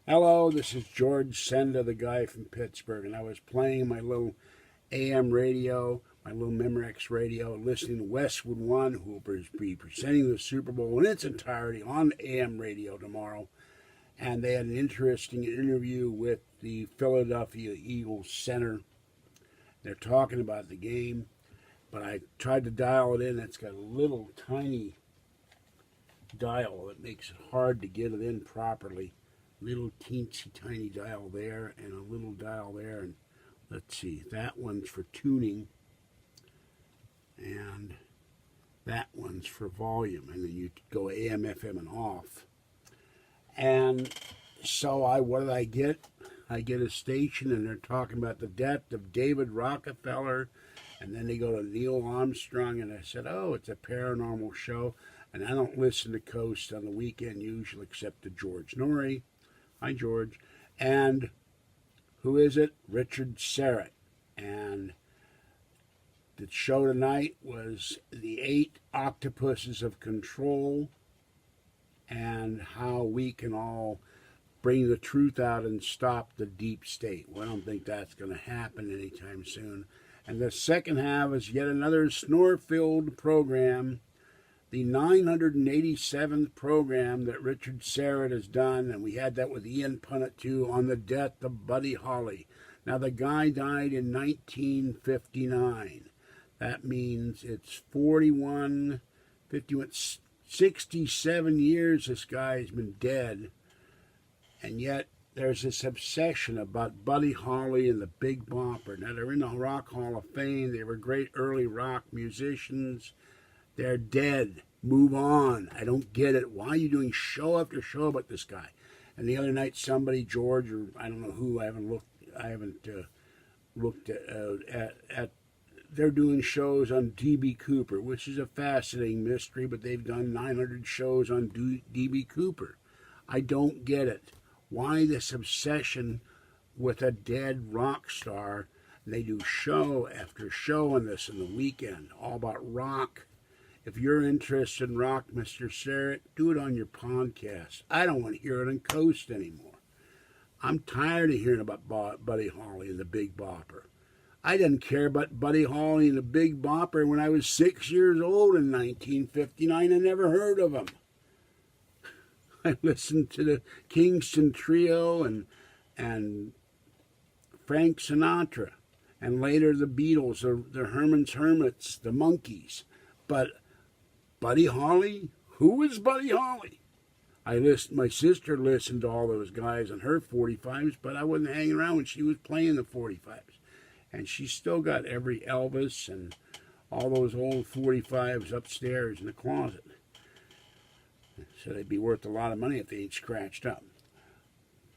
Hello, this is George Senda, the guy from Pittsburgh, and I was playing my little AM radio, my little Memorex radio, listening to Westwood One, who will be presenting the Super Bowl in its entirety on AM radio tomorrow. And they had an interesting interview with the Philadelphia Eagles center. They're talking about the game, but I tried to dial it in. It's got a little tiny dial that makes it hard to get it in properly. Little teensy tiny dial there and a little dial there, and let's see, that one's for tuning and that one's for volume, and then you go AM, FM, and off. And so what did I get? I get a station, and they're talking about the death of David Rockefeller, and then they go to Neil Armstrong, and I said, oh, it's a paranormal show, and I don't listen to Coast on the weekend usually, except to George Norrie. Hi, George. And who is it? Richard Syrett. And the show tonight was the 8 octopuses of control and how we can all bring the truth out and stop the deep state. Well, I don't think that's going to happen anytime soon. And the second half is yet another snore-filled program, the 987th program that Richard Syrett has done, and we had that with Ian Punnett too, on the death of Buddy Holly. Now, the guy died in 1959. That means it's 67 years this guy's been dead, and yet there's this obsession about Buddy Holly and the Big Bopper. Now, they're in the Rock Hall of Fame. They were great early rock musicians. They're dead. Move on. I don't get it. Why are you doing show after show about this guy? And the other night, somebody, George, or I don't know who, I haven't looked at. They're doing shows on D.B. Cooper, which is a fascinating mystery, but they've done 900 shows on D.B. Cooper. I don't get it. Why this obsession with a dead rock star? And they do show after show on this in the weekend, all about rock. If you're interested in rock, Mr. Syrett, do it on your podcast. I don't want to hear it on Coast anymore. I'm tired of hearing about Buddy Holly and the Big Bopper. I didn't care about Buddy Holly and the Big Bopper when I was 6 years old in 1959. I never heard of him. I listened to the Kingston Trio and Frank Sinatra, and later the Beatles, the Herman's Hermits, the Monkees. But Buddy Holly? Who is Buddy Holly? My sister listened to all those guys on her 45s, but I wasn't hanging around when she was playing the 45s. And she's still got every Elvis and all those old 45s upstairs in the closet. So they'd be worth a lot of money if they ain't scratched up.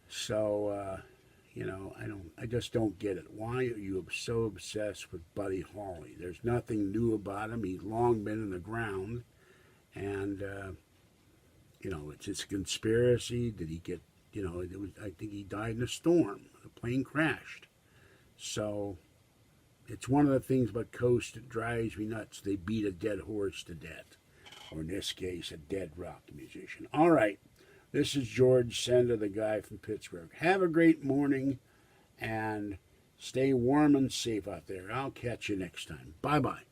So, I just don't get it. Why are you so obsessed with Buddy Holly? There's nothing new about him. He's long been in the ground. And, it's just a conspiracy. Did he get, I think he died in a storm. The plane crashed. So it's one of the things about Coast that drives me nuts. They beat a dead horse to death. Or in this case, a dead rock musician. All right. This is George Senda, the guy from Pittsburgh. Have a great morning and stay warm and safe out there. I'll catch you next time. Bye-bye.